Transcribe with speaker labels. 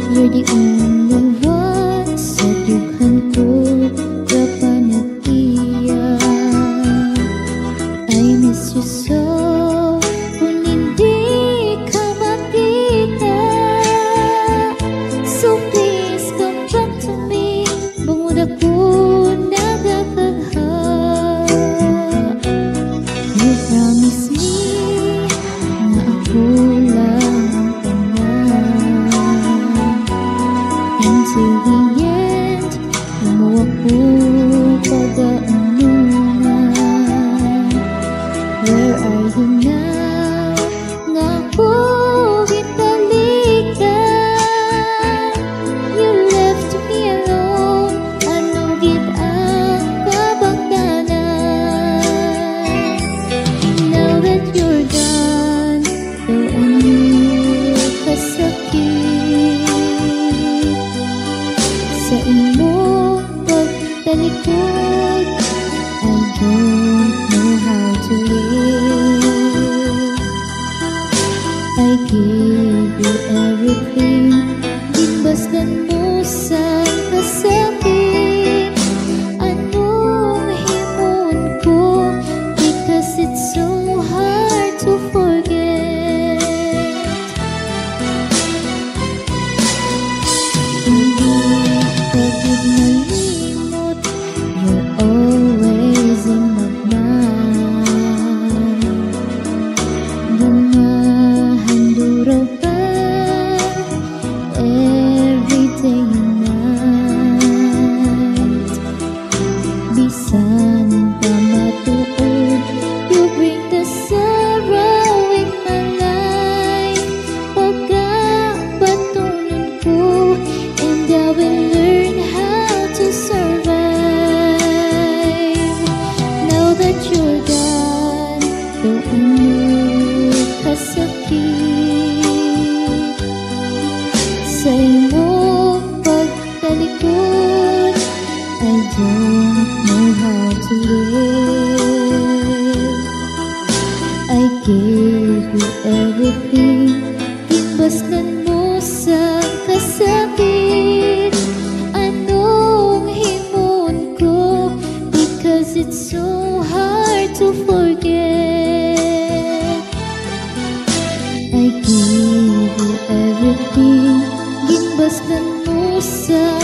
Speaker 1: You're the only one sa dughan ko kapan nag-iyak. I miss you so kung hindi ka makita. So please come back to me, bangod ako nagakagha. You promise me na ako lang until the end, lumuwa ko pag-aanungan. Where are you now? Nga ko gitalikan. You left me alone, anong git ang kabangdanan. Now that you're gone, though ano kasakit sa imong pagtalikod, I don't know how to live. I gave you everything, ginbasdan mo sa kasakit. Anong himon ko, because it's so hard to forget. Pagod malimot, you're always in my mind. Gamahanduraw ka every day and night. Bisan pa matuod, you bring the sorrow in my life. Pagkabatunan ko, and I will learn how to survive. Now that you're gone, though ano kasakit sa imong pagtalikod, I don't know how to live. I gave you everything, ginbasdan mo sa kasakit. Anong himon ko, because it's so hard to forget. I gave you everything, ginbasdan mo sa